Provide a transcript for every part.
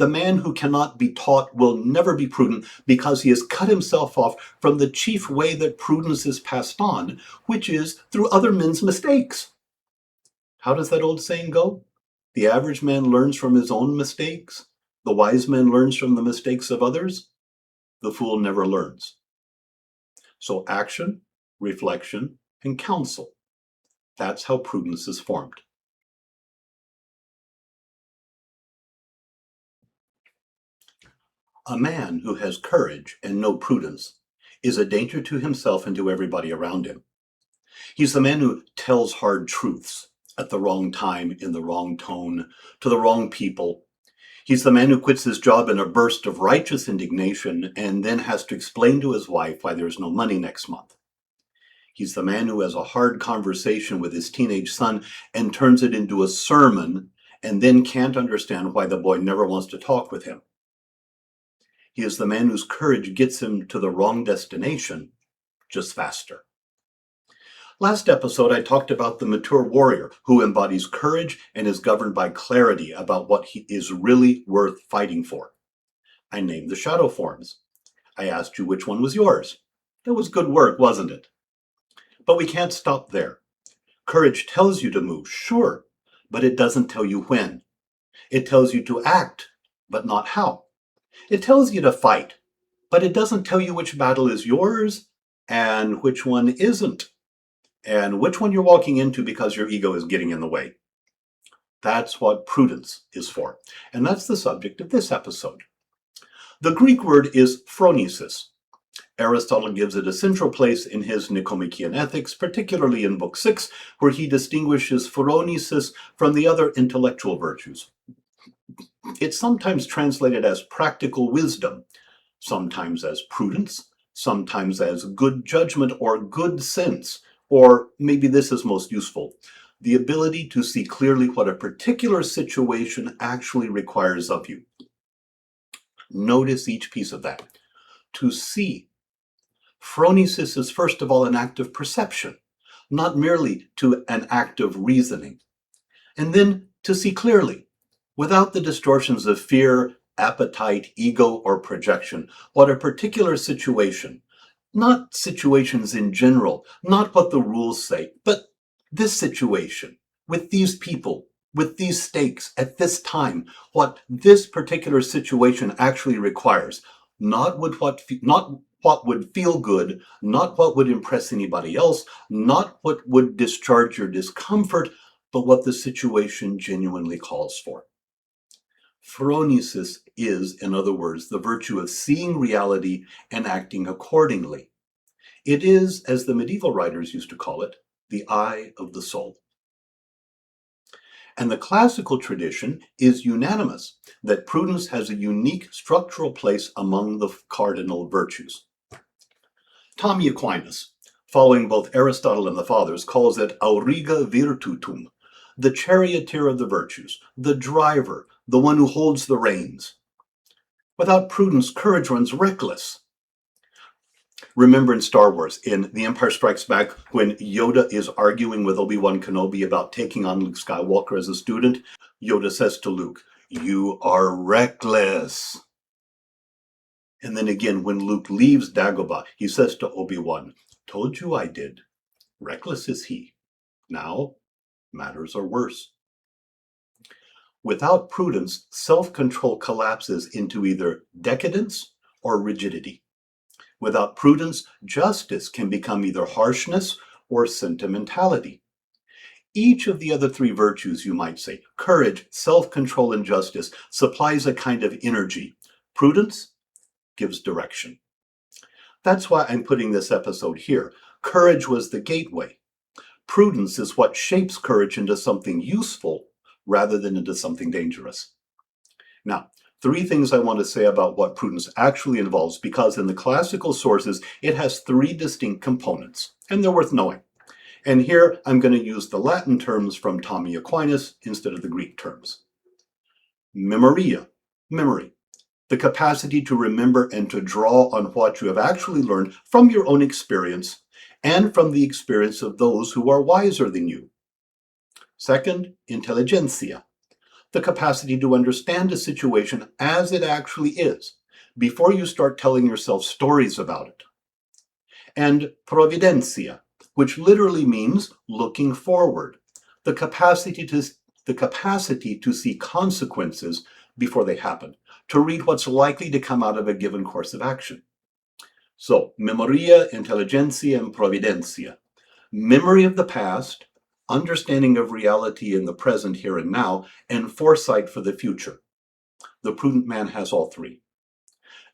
The man who cannot be taught will never be prudent because he has cut himself off from the chief way that prudence is passed on, which is through other men's mistakes. How does that old saying go? The average man learns from his own mistakes. The wise man learns from the mistakes of others. The fool never learns. So action, reflection, and counsel. That's how prudence is formed. A man who has courage and no prudence is a danger to himself and to everybody around him. He's the man who tells hard truths at the wrong time, in the wrong tone, to the wrong people. He's the man who quits his job in a burst of righteous indignation and then has to explain to his wife why there's no money next month. He's the man who has a hard conversation with his teenage son and turns it into a sermon and then can't understand why the boy never wants to talk with him. He is the man whose courage gets him to the wrong destination, just faster. Last episode, I talked about the mature warrior who embodies courage and is governed by clarity about what he is really worth fighting for. I named the shadow forms. I asked you which one was yours. That was good work, wasn't it? But we can't stop there. Courage tells you to move, sure, but it doesn't tell you when. It tells you to act, but not how. It tells you to fight, but it doesn't tell you which battle is yours and which one isn't, and which one you're walking into because your ego is getting in the way. That's what prudence is for, and that's the subject of this episode. The Greek word is phronesis. Aristotle gives it a central place in his Nicomachean Ethics, particularly in Book 6, where he distinguishes phronesis from the other intellectual virtues. It's sometimes translated as practical wisdom, sometimes as prudence, sometimes as good judgment or good sense, or maybe this is most useful, the ability to see clearly what a particular situation actually requires of you. Notice each piece of that. To see. Phronesis is first of all an act of perception, not merely to an act of reasoning. And then to see clearly, without the distortions of fear, appetite, ego, or projection, what a particular situation, not situations in general, not what the rules say, but this situation, with these people, with these stakes, at this time, what this particular situation actually requires, not what would feel good, not what would impress anybody else, not what would discharge your discomfort, but what the situation genuinely calls for. Phronesis is, in other words, the virtue of seeing reality and acting accordingly. It is, as the medieval writers used to call it, the eye of the soul. And the classical tradition is unanimous that prudence has a unique structural place among the cardinal virtues. Thomas Aquinas, following both Aristotle and the Fathers, calls it auriga virtutum, the charioteer of the virtues, the driver, the one who holds the reins. Without prudence, courage runs reckless. Remember in Star Wars, in The Empire Strikes Back, when Yoda is arguing with Obi-Wan Kenobi about taking on Luke Skywalker as a student, Yoda says to Luke, "You are reckless." And then again, when Luke leaves Dagobah, he says to Obi-Wan, "Told you I did. Reckless is he. Now, matters are worse." Without prudence, self-control collapses into either decadence or rigidity. Without prudence, justice can become either harshness or sentimentality. Each of the other three virtues, you might say, courage, self-control, and justice, supplies a kind of energy. Prudence gives direction. That's why I'm putting this episode here. Courage was the gateway. Prudence is what shapes courage into something useful rather than into something dangerous. Now, three things I want to say about what prudence actually involves, because in the classical sources, it has three distinct components, and they're worth knowing. And here, I'm going to use the Latin terms from Thomas Aquinas instead of the Greek terms. Memoria, memory, the capacity to remember and to draw on what you have actually learned from your own experience and from the experience of those who are wiser than you. Second, intelligentsia, the capacity to understand a situation as it actually is, before you start telling yourself stories about it. And providencia, which literally means looking forward, the capacity to see consequences before they happen, to read what's likely to come out of a given course of action. So, memoria, intelligentsia, and providencia. Memory of the past, understanding of reality in the present, here and now, and foresight for the future. The prudent man has all three.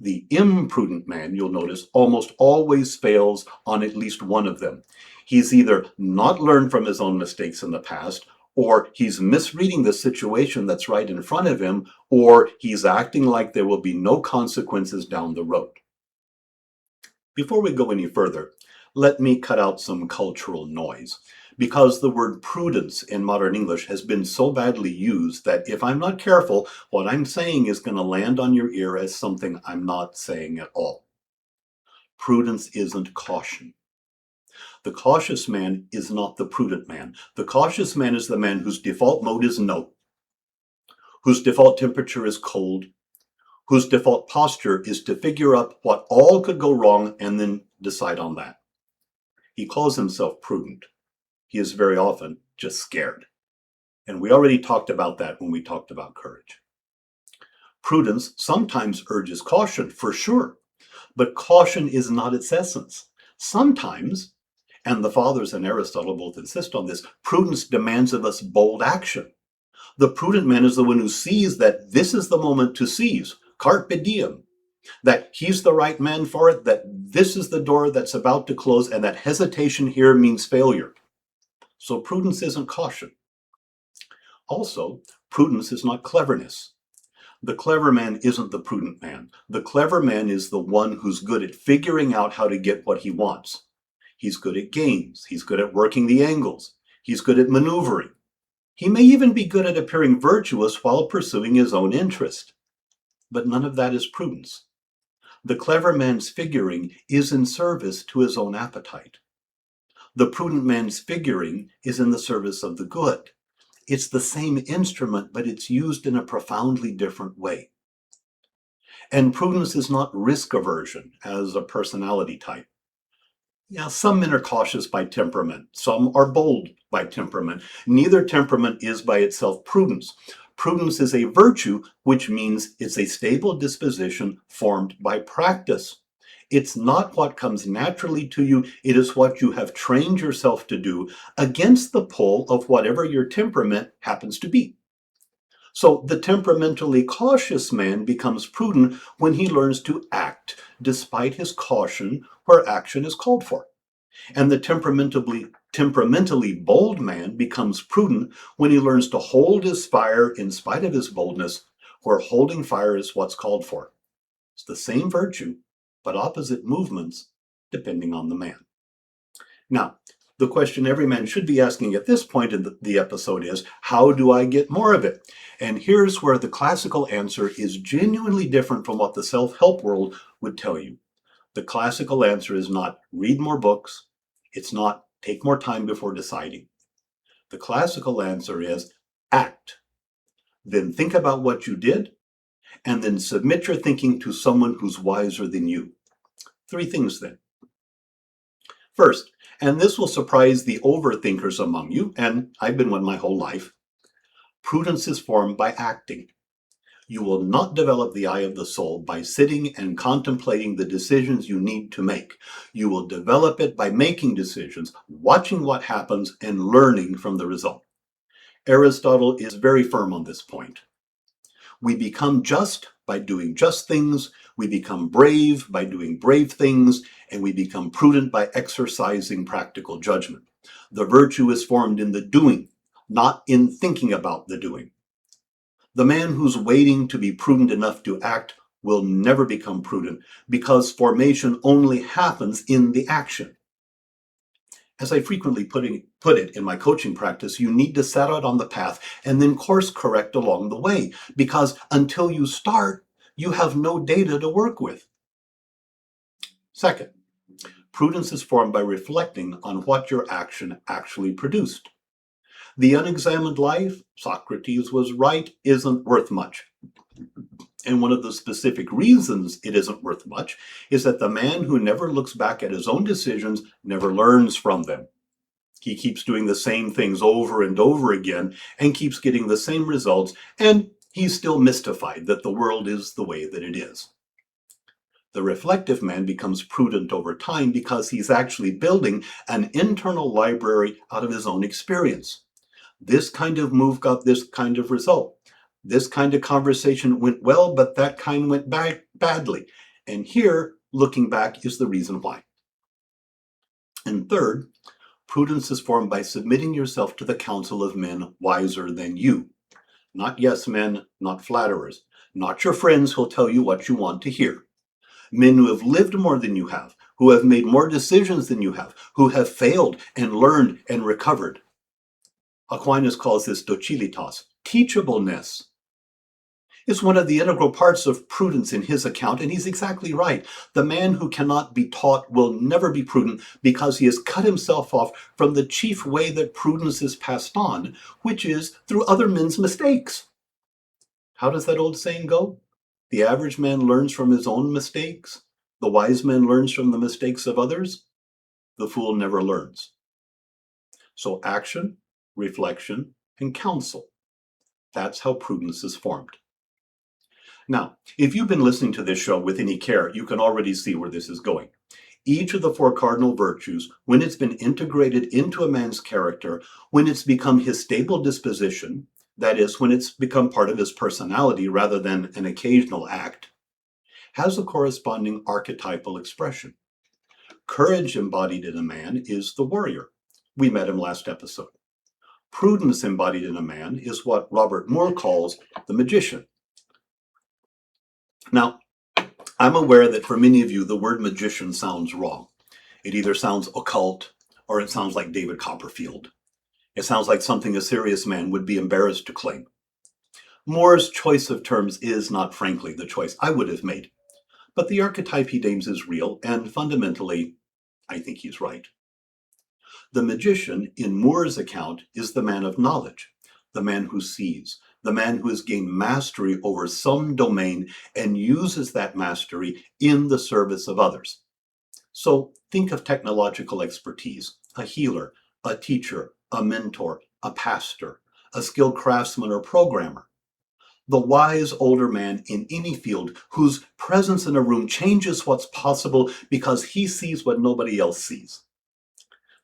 The imprudent man, you'll notice, almost always fails on at least one of them. He's either not learned from his own mistakes in the past, or he's misreading the situation that's right in front of him, or he's acting like there will be no consequences down the road. Before we go any further, let me cut out some cultural noise, because the word prudence in modern English has been so badly used that if I'm not careful, what I'm saying is going to land on your ear as something I'm not saying at all. Prudence isn't caution. The cautious man is not the prudent man. The cautious man is the man whose default mode is no, whose default temperature is cold, whose default posture is to figure out what all could go wrong and then decide on that. He calls himself prudent. He is very often just scared. And we already talked about that when we talked about courage. Prudence sometimes urges caution, for sure, but caution is not its essence. Sometimes, and the fathers and Aristotle both insist on this, prudence demands of us bold action. The prudent man is the one who sees that this is the moment to seize, carpe diem, that he's the right man for it, that this is the door that's about to close, and that hesitation here means failure. So prudence isn't caution. Also, prudence is not cleverness. The clever man isn't the prudent man. The clever man is the one who's good at figuring out how to get what he wants. He's good at games. He's good at working the angles. He's good at maneuvering. He may even be good at appearing virtuous while pursuing his own interest. But none of that is prudence. The clever man's figuring is in service to his own appetite. The prudent man's figuring is in the service of the good. It's the same instrument, but it's used in a profoundly different way. And prudence is not risk-aversion as a personality type. Yeah, some men are cautious by temperament. Some are bold by temperament. Neither temperament is by itself prudence. Prudence is a virtue, which means it's a stable disposition formed by practice. It's not what comes naturally to you. It is what you have trained yourself to do against the pull of whatever your temperament happens to be. So the temperamentally cautious man becomes prudent when he learns to act despite his caution where action is called for. And the temperamentally bold man becomes prudent when he learns to hold his fire in spite of his boldness, where holding fire is what's called for. It's the same virtue, but opposite movements depending on the man. Now, the question every man should be asking at this point in the episode is, how do I get more of it? And here's where the classical answer is genuinely different from what the self-help world would tell you. The classical answer is not read more books. It's not take more time before deciding. The classical answer is act. Then think about what you did, and then submit your thinking to someone who's wiser than you. 3 things then. First, and this will surprise the overthinkers among you, and I've been one my whole life, prudence is formed by acting. You will not develop the eye of the soul by sitting and contemplating the decisions you need to make. You will develop it by making decisions, watching what happens, and learning from the result. Aristotle is very firm on this point. We become just by doing just things, we become brave by doing brave things, and we become prudent by exercising practical judgment. The virtue is formed in the doing, not in thinking about the doing. The man who's waiting to be prudent enough to act will never become prudent because formation only happens in the action. As I frequently put it in my coaching practice, you need to set out on the path and then course correct along the way, because until you start, you have no data to work with. Second, prudence is formed by reflecting on what your action actually produced. The unexamined life, Socrates was right, isn't worth much. And one of the specific reasons it isn't worth much is that the man who never looks back at his own decisions never learns from them. He keeps doing the same things over and over again and keeps getting the same results, and he's still mystified that the world is the way that it is. The reflective man becomes prudent over time because he's actually building an internal library out of his own experience. This kind of move got this kind of result. This kind of conversation went well, but that kind went badly. And here, looking back, is the reason why. And third, prudence is formed by submitting yourself to the counsel of men wiser than you. Not yes men, not flatterers, not your friends who'll tell you what you want to hear. Men who have lived more than you have, who have made more decisions than you have, who have failed and learned and recovered. Aquinas calls this docilitas, teachableness. It's one of the integral parts of prudence in his account, and he's exactly right. The man who cannot be taught will never be prudent because he has cut himself off from the chief way that prudence is passed on, which is through other men's mistakes. How does that old saying go? The average man learns from his own mistakes. The wise man learns from the mistakes of others. The fool never learns. So action, reflection, and counsel. That's how prudence is formed. Now, if you've been listening to this show with any care, you can already see where this is going. Each of the four cardinal virtues, when it's been integrated into a man's character, when it's become his stable disposition, that is, when it's become part of his personality rather than an occasional act, has a corresponding archetypal expression. Courage embodied in a man is the warrior. We met him last episode. Prudence embodied in a man is what Robert Moore calls the magician. Now, I'm aware that for many of you, the word magician sounds wrong. It either sounds occult or it sounds like David Copperfield. It sounds like something a serious man would be embarrassed to claim. Moore's choice of terms is not, frankly, the choice I would have made. But the archetype he names is real, and fundamentally, I think he's right. The magician, in Moore's account, is the man of knowledge, the man who sees, the man who has gained mastery over some domain and uses that mastery in the service of others. So think of technological expertise, a healer, a teacher, a mentor, a pastor, a skilled craftsman or programmer. The wise older man in any field whose presence in a room changes what's possible because he sees what nobody else sees.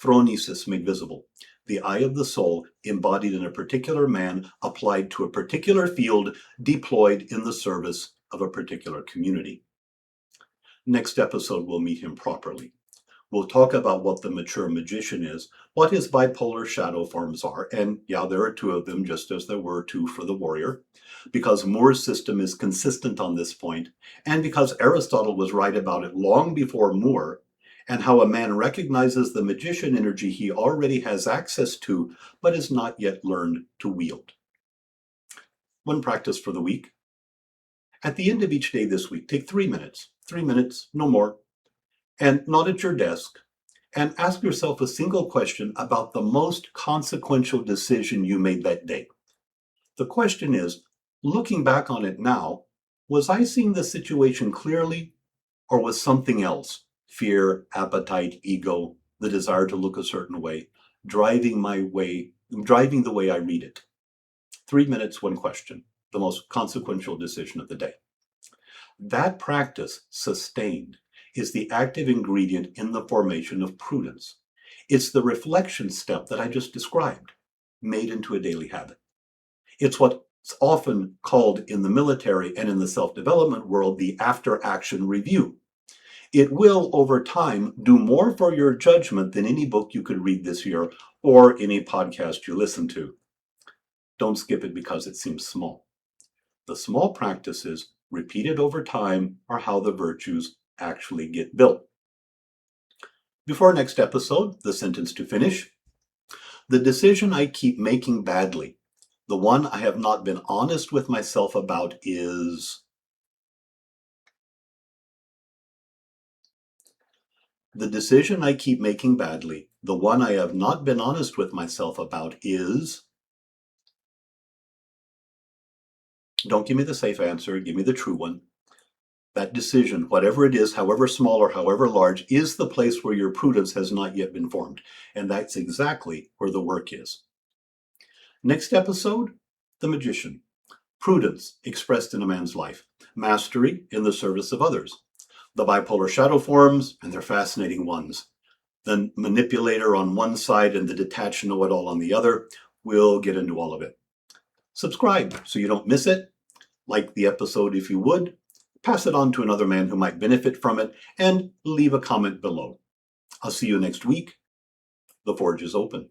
Phronesis made visible, the eye of the soul embodied in a particular man applied to a particular field deployed in the service of a particular community. Next episode, we'll meet him properly. We'll talk about what the mature magician is, what his bipolar shadow forms are, and yeah, there are two of them, just as there were two for the warrior, because Moore's system is consistent on this point, and because Aristotle was right about it long before Moore, and how a man recognizes the magician energy he already has access to, but has not yet learned to wield. One practice for the week. At the end of each day this week, take 3 minutes, no more, and not at your desk, and ask yourself a single question about the most consequential decision you made that day. The question is, looking back on it now, was I seeing the situation clearly, or was something else, fear, appetite, ego, the desire to look a certain way, driving the way I read it? 3 minutes, one question, the most consequential decision of the day. That practice, sustained, is the active ingredient in the formation of prudence. It's the reflection step that I just described, made into a daily habit. It's what's often called in the military and in the self-development world the after-action review. It will, over time, do more for your judgment than any book you could read this year or any podcast you listen to. Don't skip it because it seems small. The small practices, repeated over time, are how the virtues actually get built. Before next episode, the sentence to finish. The decision I keep making badly, the one I have not been honest with myself about, is The decision I keep making badly, the one I have not been honest with myself about is... Don't give me the safe answer, give me the true one. That decision, whatever it is, however small or however large, is the place where your prudence has not yet been formed. And that's exactly where the work is. Next episode, the magician. Prudence expressed in a man's life. Mastery in the service of others. The bipolar shadow forms, and they're fascinating ones. The manipulator on one side and the detached know-it-all on the other. We'll get into all of it. Subscribe so you don't miss it. Like the episode if you would. Pass it on to another man who might benefit from it, and leave a comment below. I'll see you next week. The forge is open.